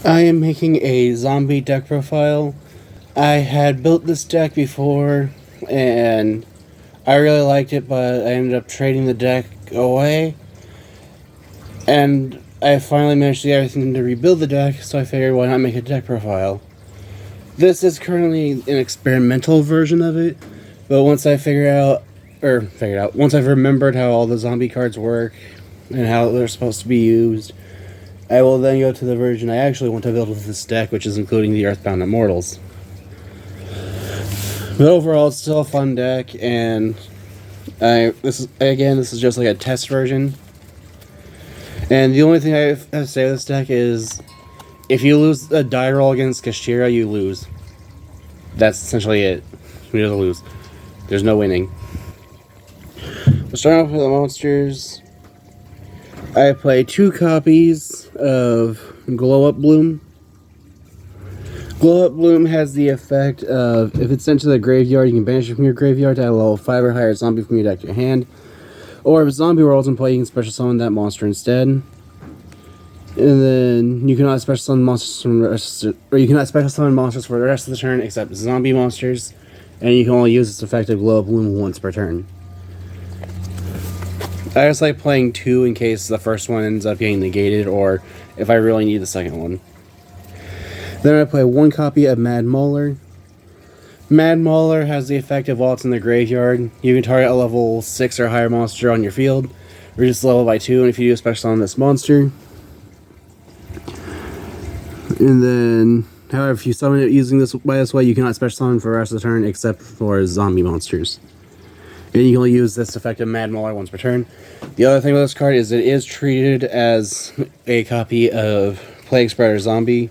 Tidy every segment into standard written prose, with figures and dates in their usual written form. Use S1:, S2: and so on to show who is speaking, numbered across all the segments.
S1: I am making a zombie deck profile. I had built this deck before, and I really liked it, but I ended up trading the deck away. And I finally managed to get everything to rebuild the deck, so I figured why not make a deck profile. This is currently an experimental version of it, but once I've remembered how all the zombie cards work and how they're supposed to be used, I will then go to the version I actually want to build with this deck, which is including the Earthbound Immortals. But overall, it's still a fun deck, and this is just like a test version. And the only thing I have to say with this deck is, if you lose a die roll against Kashira, you lose. That's essentially it. You just lose. There's no winning. We'll start off with the monsters. I play 2 copies of Glow Up Bloom. Glow Up Bloom has the effect of, if it's sent to the graveyard, you can banish it from your graveyard to add a level 5 or higher zombie from your deck to your hand. Or if a zombie rolls in play, you can special summon that monster instead. And then you cannot special summon monsters for the rest of the turn except zombie monsters. And you can only use its effective Glow Up Bloom once per turn. I just like playing 2 in case the first one ends up getting negated, or if I really need the second one. Then I play 1 copy of Mad Mauler. Mad Mauler has the effect of while it's in the graveyard, you can target a level 6 or higher monster on your field, reduce the level by 2, and if you do a special summon this monster. And then, however, if you summon it using this way, you cannot special summon for the rest of the turn except for zombie monsters. And you can only use this effect of Mad Mauler once per turn. The other thing with this card is it is treated as a copy of Plague Spreader Zombie.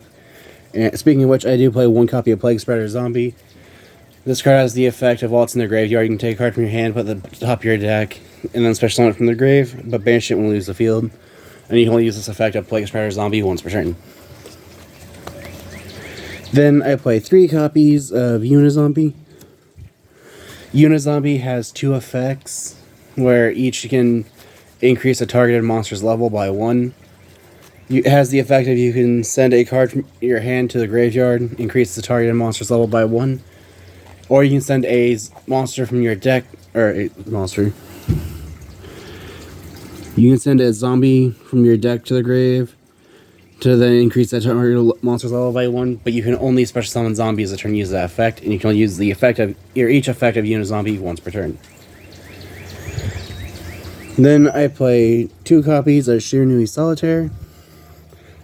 S1: And speaking of which, I do play 1 copy of Plague Spreader Zombie. This card has the effect of while it's in the graveyard, you can take a card from your hand, put it at the top of your deck, and then special summon it from the grave, but banish it when you lose the field. And you can only use this effect of Plague Spreader Zombie once per turn. Then I play 3 copies of Unizombie. Unizombie has 2 effects, where each can increase a targeted monster's level by 1. It has the effect of you can send a card from your hand to the graveyard, increase the targeted monster's level by 1. Or you can send a monster from your deck, or a monster. You can send a zombie from your deck to the grave to then increase that target monster's level by 1, but you can only special summon zombies a turn use that effect, and you can only use the effect of each effect of Unizombie once per turn. Then I play 2 copies of Shiranui Solitaire.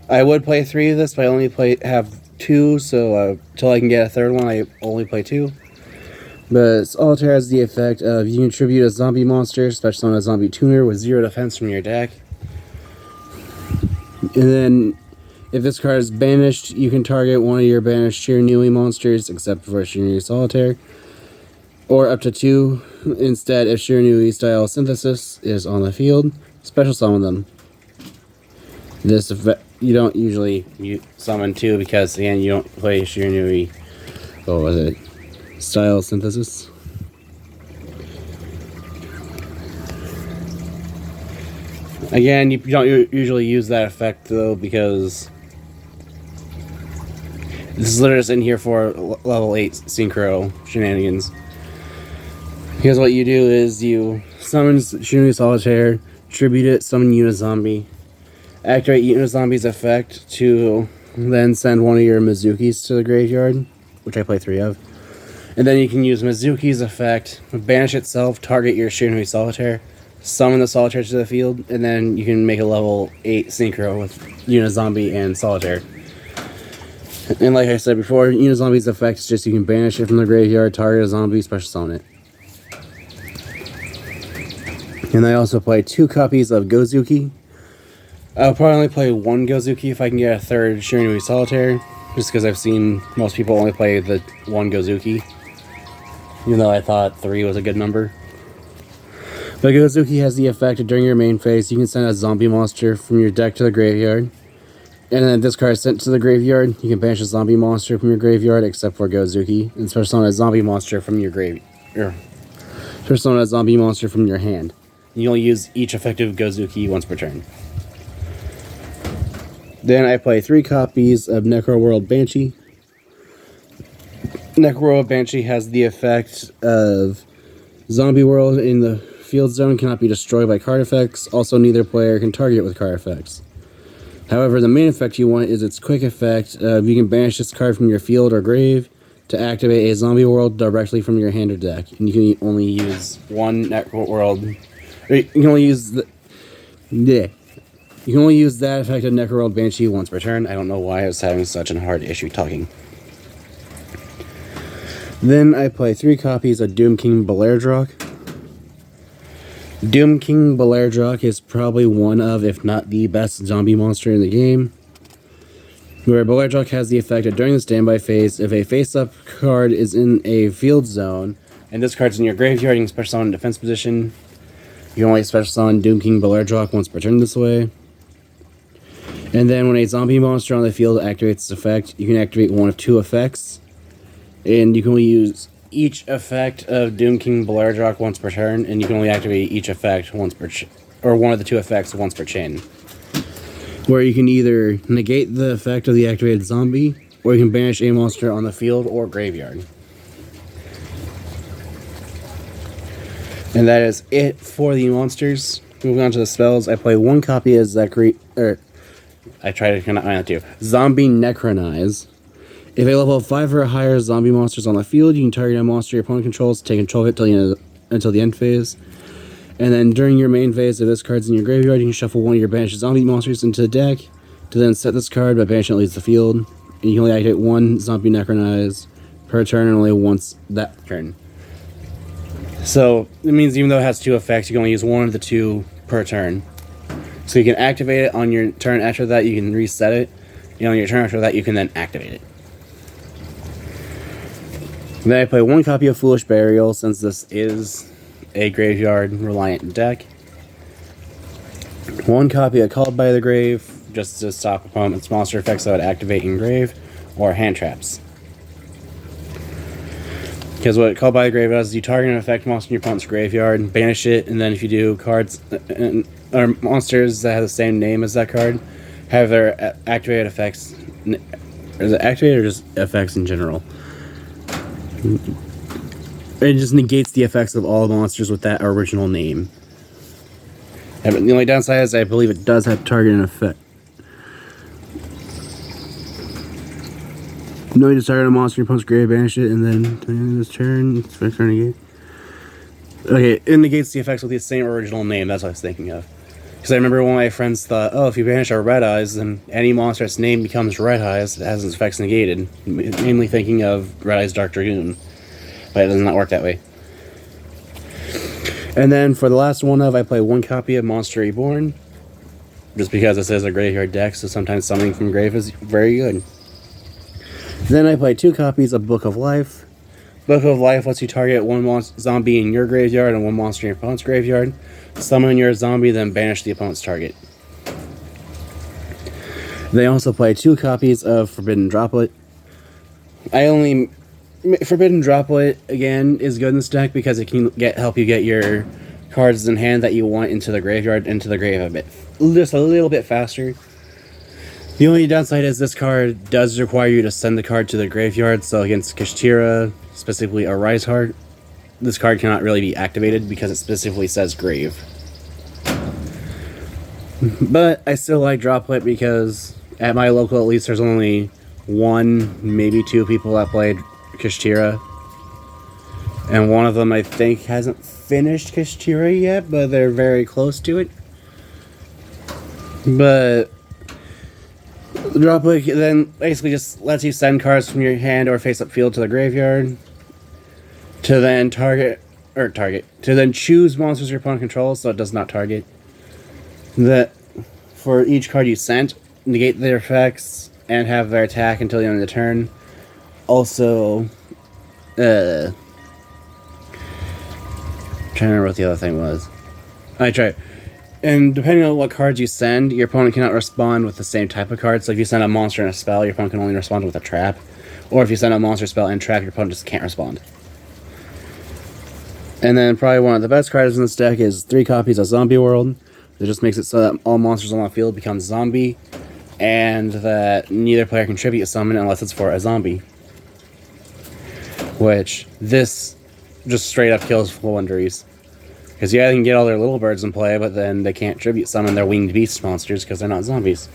S1: I would play 3 of this, but I only have 2, so till I can get a third one, I only play 2. But Solitaire has the effect of you can tribute a zombie monster, special summon a zombie tuner with 0 defense from your deck. And then, if this card is banished, you can target one of your banished Shiranui monsters, except for Shiranui Solitaire, or up to 2. Instead, if Shiranui Style Synthesis is on the field, special summon them. This effect, you don't usually summon 2 because, again, you don't play Shiranui. What was it? Style Synthesis. Again, you don't usually use that effect though, because this is literally just in here for level 8 synchro shenanigans. Because what you do is you summon Shiranui Solitaire, tribute it, summon Unizombie, activate Unizombie's effect to then send one of your Mizukis to the graveyard, which I play 3 of. And then you can use Mizuki's effect, banish itself, target your Shiranui Solitaire, summon the Solitaire to the field, and then you can make a level 8 synchro with Unizombie and Solitaire. And like I said before, Unizombie's effect is just you can banish it from the graveyard, target a zombie, special summon it. And I also play 2 copies of Gozuki. I'll probably only play 1 Gozuki if I can get a third Shiranui Solitaire, just because I've seen most people only play the 1 Gozuki. Even though I thought 3 was a good number. But Gozuki has the effect of during your main phase, you can send a zombie monster from your deck to the graveyard. And then if this card is sent to the graveyard, you can banish a zombie monster from your graveyard except for Gozuki. And special summon a zombie monster from your special summon a zombie monster from your hand. You only use each effective Gozuki once per turn. Then I play 3 copies of Necroworld Banshee. Necroworld Banshee has the effect of Zombie World in the field zone cannot be destroyed by card effects. Also, neither player can target it with card effects. However, the main effect you want is its quick effect. You can banish this card from your field or grave to activate a Zombie World directly from your hand or deck. And you can only use one Necroworld. You can only use the... Yeah. You can only use that effect of Necroworld Banshee once per turn. I don't know why I was having such a hard issue talking. Then I play 3 copies of Doom King Balerdroch. Doom King Balerdroch is probably one of, if not the best zombie monster in the game. Where Balerdroch has the effect of during the standby phase, if a face-up card is in a field zone, and this card's in your graveyard, you can special summon in defense position. You can only special summon Doom King Balerdroch once per turn this way. And then when a zombie monster on the field activates its effect, you can activate one of 2 effects. And you can only use each effect of Doom King Balerdroch once per turn, and you can only activate each effect once per or one of the 2 effects once per chain. Where you can either negate the effect of the activated zombie, or you can banish a monster on the field or graveyard. And that is it for the monsters. Moving on to the spells, I play 1 copy of Zombie Necronize. If a level 5 or higher zombie monster is on the field, you can target a monster your opponent controls, take control of it until the end phase. And then during your main phase, if this card's in your graveyard, you can shuffle one of your banished zombie monsters into the deck to then set this card by banishing it leaves the field. And you can only activate 1 Zombie Necronize per turn and only once that turn. So it means even though it has 2 effects, you can only use 1 of the 2 per turn. So you can activate it on your turn after that, you can reset it. And on your turn after that, you can then activate it. Then I play 1 copy of Foolish Burial, since this is a graveyard-reliant deck. 1 copy of Called by the Grave, just to stop opponent's monster effects that would activate in grave, or hand traps. Because what Called by the Grave does is you target an effect monster in your opponent's graveyard, banish it, and then if you do cards or monsters that have the same name as that card, have their activated effects. Is it activated or just effects in general? It just negates the effects of all the monsters with that original name. The only downside is I believe it does have target and effect. No, you just target a monster, your opponent's grave, banish it, and then at the end of this turn, it's effects are negated. Okay, it negates the effects with the same original name, that's what I was thinking of. Because I remember one of my friends thought, oh, if you banish our Red Eyes, then any monster that's name becomes Red Eyes, it has its effects negated. Mainly thinking of Red Eyes Dark Dragoon. But it does not work that way. And then for the last one I play 1 copy of Monster Reborn. Just because this is a graveyard deck, so sometimes summoning from grave is very good. Then I play 2 copies of Book of Life. Book of Life lets you target 1 zombie in your graveyard and 1 monster in your opponent's graveyard. Summon your zombie, then banish the opponent's target. They also play 2 copies of Forbidden Droplet. Forbidden Droplet, again, is good in this deck because it can help you get your cards in hand that you want into the graveyard, into the grave just a little bit faster. The only downside is this card does require you to send the card to the graveyard, so against Kashtira, specifically a Rise Heart, this card cannot really be activated because it specifically says grave. But I still like Droplet because at my local at least there's only 1, maybe 2 people that played Kashtira. And one of them I think hasn't finished Kashtira yet, but they're very close to it. But Droplet then basically just lets you send cards from your hand or face-up field to the graveyard to then to then choose monsters your opponent controls, so it does not target. That for each card you sent, negate their effects and have their attack until the end of the turn. Also, trying to remember what the other thing was. And depending on what cards you send, your opponent cannot respond with the same type of card. So if you send a monster and a spell, your opponent can only respond with a trap. Or if you send a monster, spell, and trap, your opponent just can't respond. And then probably one of the best cards in this deck is 3 copies of Zombie World. It just makes it so that all monsters on the field become zombie. and that neither player can tribute summon unless it's for a zombie. Which, this just straight up kills Floowandereeze. Because yeah, they can get all their little birds in play, but then they can't tribute summon their winged beast monsters because they're not zombies.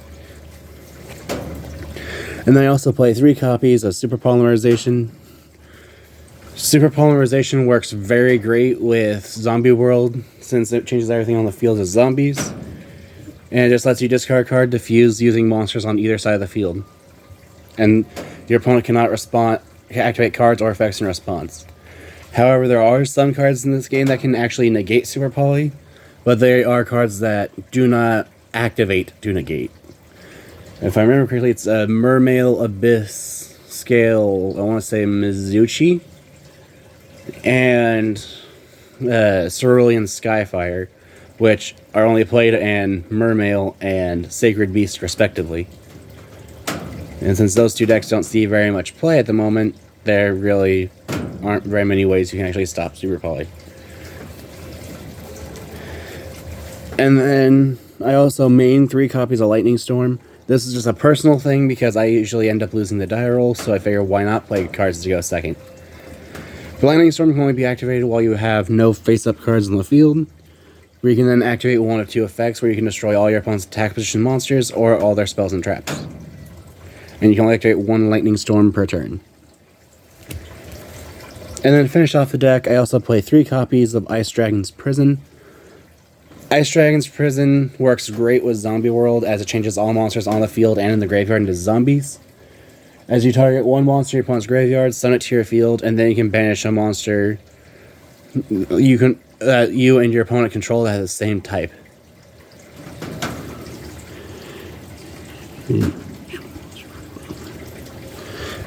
S1: And then I also play 3 copies of Super Polymerization. Super Polymerization works very great with Zombie World, since it changes everything on the field to zombies. And it just lets you discard a card, defuse using monsters on either side of the field. And your opponent cannot activate cards or effects in response. However, there are some cards in this game that can actually negate Super Poly, but they are cards that do not activate to negate. If I remember correctly, it's a Mermail, Abyss, Scale, I want to say Mizuchi, and Cerulean Skyfire, which are only played in Mermail and Sacred Beast, respectively. And since those 2 decks don't see very much play at the moment, there really aren't very many ways you can actually stop Super Poly. And then I also main 3 copies of Lightning Storm. This is just a personal thing because I usually end up losing the die roll, so I figure why not play cards to go second. The Lightning Storm can only be activated while you have no face-up cards on the field, where you can then activate one of 2 effects where you can destroy all your opponent's attack position monsters or all their spells and traps. And you can only activate 1 Lightning Storm per turn. And then to finish off the deck, I also play 3 copies of Ice Dragon's Prison. Ice Dragon's Prison works great with Zombie World as it changes all monsters on the field and in the graveyard into zombies. As you target 1 monster in your opponent's graveyard, summon it to your field, and then you can banish a monster you and your opponent control that has the same type.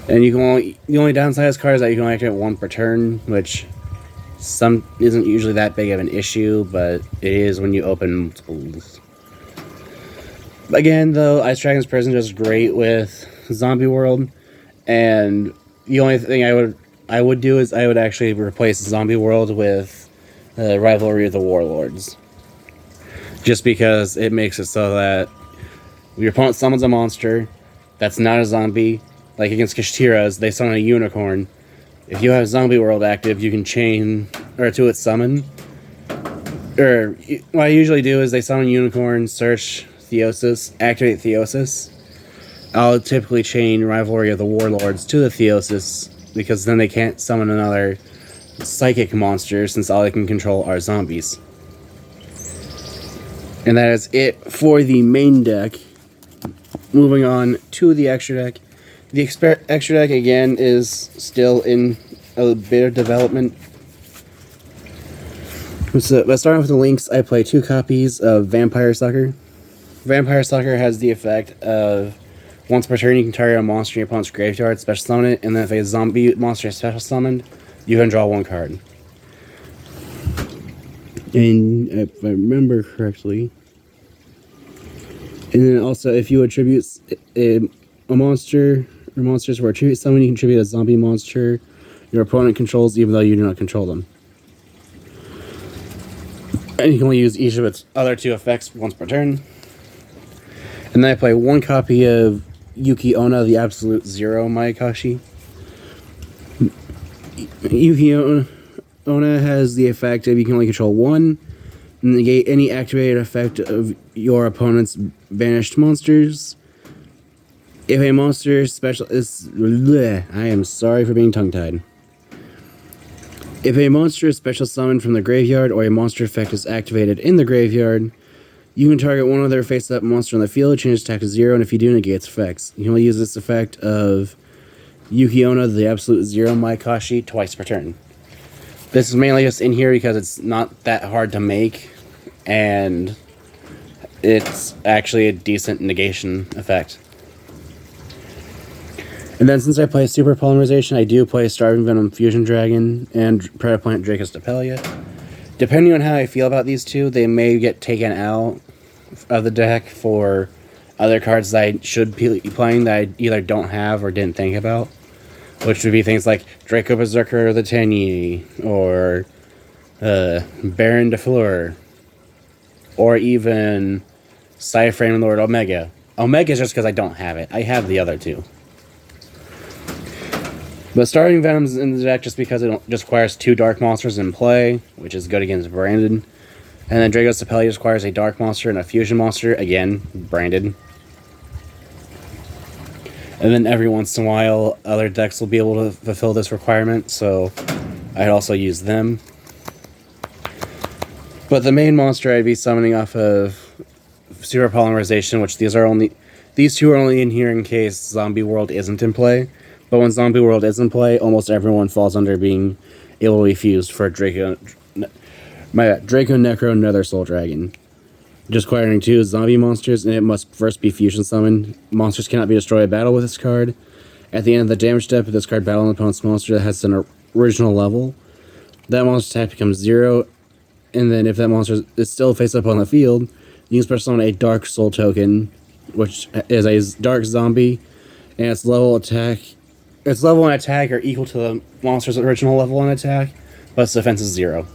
S1: And the only downside of this card is that you can only activate 1 per turn, which isn't usually that big of an issue, but it is when you open multiples. Again, though, Ice Dragon's Prison does great with Zombie World, and the only thing I would do is I would actually replace Zombie World with Rivalry of the Warlords, just because it makes it so that your opponent summons a monster that's not a zombie. Like against Kashtiras, they summon a unicorn. If you have Zombie World active, you can chain to its summon. Or what I usually do is they summon unicorn, search Theosis, activate Theosis. I'll typically chain Rivalry of the Warlords to the Theosis because then they can't summon another psychic monster since all they can control are zombies. And that is it for the main deck. Moving on to the extra deck. The extra deck, again, is still in a bit of development. So, but starting with the links, I play 2 copies of Vampire Sucker. Vampire Sucker has the effect of once per turn you can target a monster in your opponent's graveyard, special summon it, and then if a zombie monster is special summoned, you can draw 1 card. And if I remember correctly, and then also if you attribute a monster or monsters where attribute summon, you can attribute a zombie monster your opponent controls even though you do not control them. And you can only use each of its other 2 effects once per turn. And then I play 1 copy of Yuki Onna, the Absolute Zero Mayakashi. Yuki Onna has the effect of you can only control 1, and negate any activated effect of your opponent's banished monsters. If a monster special is... I am sorry for being tongue-tied. If a monster is special summoned from the graveyard or a monster effect is activated in the graveyard, you can target one other face-up monster on the field, change its attack to 0, and if you do, negate its effects. You can only use this effect of Yuki Onna, the Absolute Zero Mayakashi, twice per turn. This is mainly just in here because it's not that hard to make, and it's actually a decent negation effect. And then since I play Super Polymerization, I do play Starving Venom Fusion Dragon and Predaplant Dracus Depelia. Depending on how I feel about these 2, they may get taken out of the deck for other cards that I should be playing that I either don't have or didn't think about. Which would be things like Draco Berserker the Tenyi, or Baron de Fleur, or even Cyframe Lord Omega. Omega is just because I don't have it. I have the other two. But starting Venom's in the deck just because it just requires 2 dark monsters in play, which is good against Branded. And then Dragos Sapelli just requires a dark monster and a fusion monster, again, Branded. And then every once in a while, other decks will be able to fulfill this requirement, so I'd also use them. But the main monster I'd be summoning off of Super Polymerization, which these two are only in here in case Zombie World isn't in play. But when Zombie World is in play, almost everyone falls under being able to be fused for Draco Necro Nether Soul Dragon. Just acquiring 2 zombie monsters, and it must first be fusion summoned. Monsters cannot be destroyed in battle with this card. At the end of the damage step, if this card battles an opponent's monster that has an original level, that monster attack becomes 0, and then if that monster is still face up on the field, you can special summon a Dark Soul token, which is a dark zombie, and its level and attack are equal to the monster's original level and attack, but its defense is 0.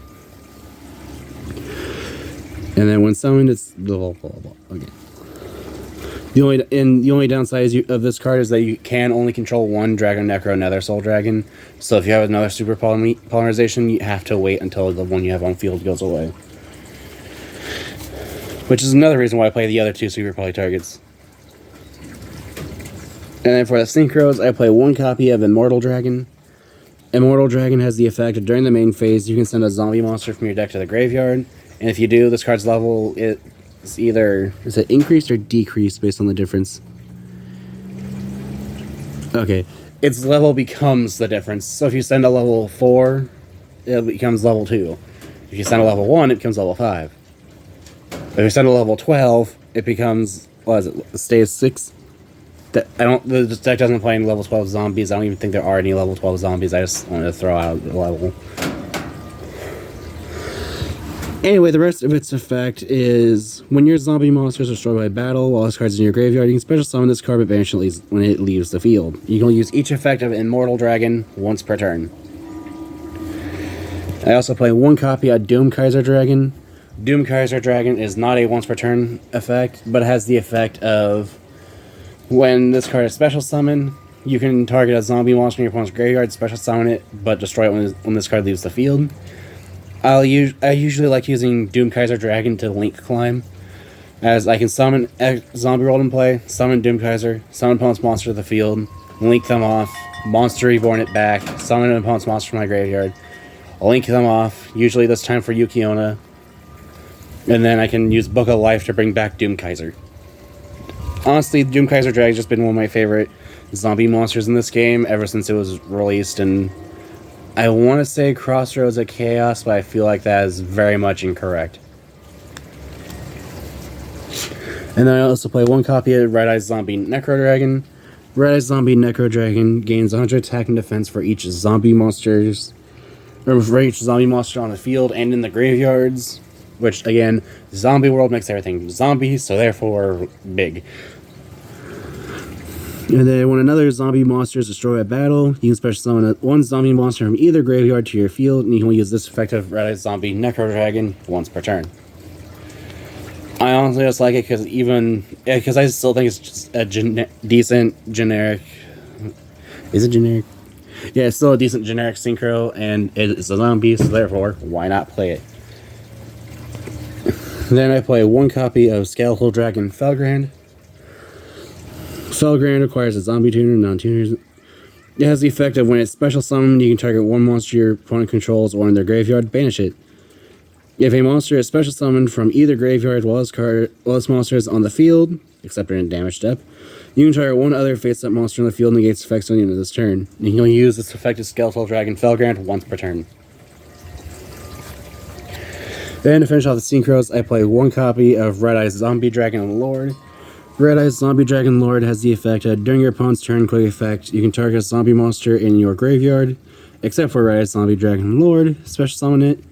S1: And then when summoned, it's blah blah blah blah. Okay. The only downside of this card is that you can only control 1 Dragon Necro Nether Soul Dragon. So if you have another Super Polymerization, you have to wait until the one you have on field goes away. Which is another reason why I play the other 2 Super Poly targets. And then for the Synchros, I play 1 copy of Immortal Dragon. Immortal Dragon has the effect of during the main phase, you can send a zombie monster from your deck to the graveyard. And if you do, this card's level is either increased or decreased based on the difference. Okay, its level becomes the difference. So if you send a level 4, it becomes level 2. If you send a level 1, it becomes level 5. If you send a level 12, it becomes, what is it, it stays 6? The deck doesn't play any level 12 zombies. I don't even think there are any level 12 zombies. I just wanted to throw out the level. Anyway, the rest of its effect is when your zombie monsters are destroyed by battle while this card's in your graveyard, you can special summon this card but banish it when it leaves the field. You can use each effect of Immortal Dragon once per turn. I also play 1 copy of Doom Kaiser Dragon. Doom Kaiser Dragon is not a once per turn effect, but it has the effect of when this card is special summoned, you can target a zombie monster in your opponent's graveyard, special summon it, but destroy it when this card leaves the field. I usually like using Doom Kaiser Dragon to link climb, as I can summon a Zombie World in play, summon Doom Kaiser, summon opponent's monster to the field, link them off, Monster Reborn it back, summon an opponent's monster from my graveyard, link them off, usually this time for Yukiona, and then I can use Book of Life to bring back Doom Kaiser. Honestly, Doom Kaiser Dragon's just been one of my favorite zombie monsters in this game ever since it was released, and I want to say Crossroads of Chaos, but I feel like that is very much incorrect. And then I also play 1 copy of Red Eyes Zombie Necro Dragon. Red Eyes Zombie Necro Dragon gains 100 attack and defense for each zombie monster on the field and in the graveyards. Which, again, Zombie World makes everything zombie, so therefore big. And then when another zombie monster is destroyed at battle, you can special summon 1 zombie monster from either graveyard to your field, and you can use this effective Red Eyes Zombie Necro Dragon once per turn. I honestly just like it because I still think it's just a decent generic. Is it generic? Yeah, it's still a decent generic synchro, and it's a zombie, so therefore, why not play it? Then I play 1 copy of Skeletal Dragon Felgrand. Felgrand requires a zombie tuner, non-tuners. It has the effect of when it's special summoned, you can target 1 monster your opponent controls or in their graveyard, banish it. If a monster is special summoned from either graveyard while this monster is on the field, except during damage step, you can target 1 other face-up monster on the field and negates effects on the end of this turn. You can only use this effective Skeletal Dragon Felgrand once per turn. Then to finish off the Synchros, I play 1 copy of Red Eyes Zombie Dragon Lord. Red Eyes Zombie Dragon Lord has the effect that during your opponent's turn quick effect, you can target a zombie monster in your graveyard, except for Red Eyes Zombie Dragon Lord, special summon it.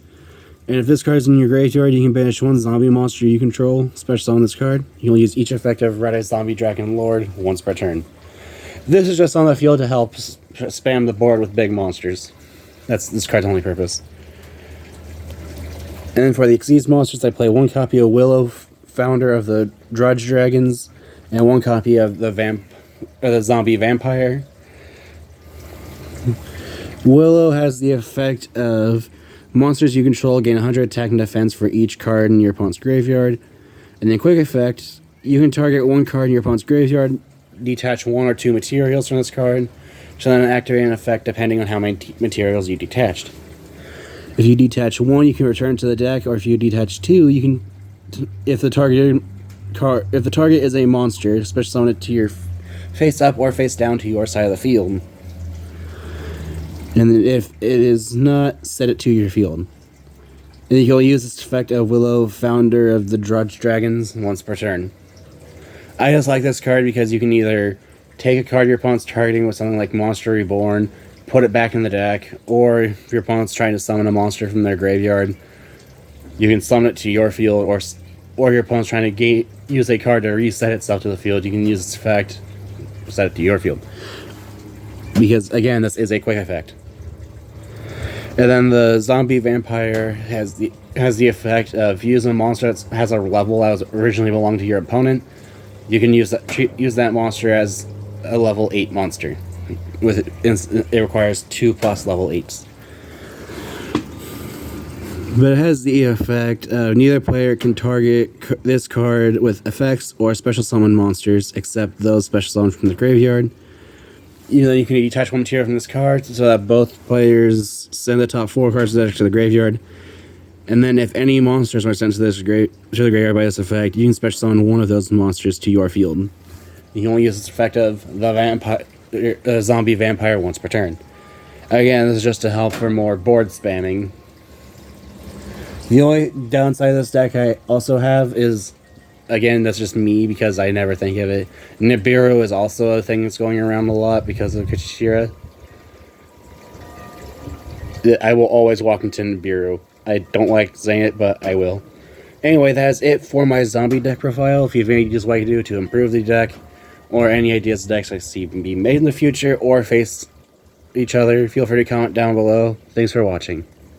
S1: And if this card is in your graveyard, you can banish 1 zombie monster you control, special summon this card. You will use each effect of Red Eyes Zombie Dragon Lord once per turn. This is just on the field to help spam the board with big monsters. That's this card's only purpose. And then for the Xyz monsters, I play 1 copy of Willow, founder of the Drudge Dragons. and 1 copy of the zombie vampire. Willow has the effect of monsters you control gain 100 attack and defense for each card in your opponent's graveyard. And then quick effect, you can target 1 card in your opponent's graveyard, detach 1 or 2 materials from this card, so then activate an effect depending on how many materials you detached. If you detach 1, you can return to the deck, or if you detach 2, you can, if the target is a monster, special summon it to your face up or face down to your side of the field. And if it is not, set it to your field. And you'll use this effect of Willow, founder of the Drudge Dragons, once per turn. I just like this card because you can either take a card your opponent's targeting with something like Monster Reborn, put it back in the deck, or if your opponent's trying to summon a monster from their graveyard, you can summon it to your field, or your opponent's trying to use a card to reset itself to the field, you can use this effect, set it to your field. Because, again, this is a quick effect. And then the zombie vampire has the effect of using a monster that has a level that was originally belonged to your opponent. You can use that monster as a level 8 monster. It requires 2+ level 8s. But it has the effect of neither player can target this card with effects or special summon monsters except those special summoned from the graveyard. You can detach 1 material from this card so that both players send the top 4 cards to the graveyard. And then if any monsters are sent to the graveyard by this effect, you can special summon 1 of those monsters to your field. You can only use this effect of the zombie vampire once per turn. Again, this is just to help for more board spamming. The only downside of this deck I also have is, again, that's just me because I never think of it, Nibiru is also a thing that's going around a lot because of Kachira. I will always walk into Nibiru. I don't like saying it, but I will. Anyway, that's it for my zombie deck profile. If you have any ideas what I can do to improve the deck, or any ideas decks I see can be made in the future, or face each other, feel free to comment down below. Thanks for watching.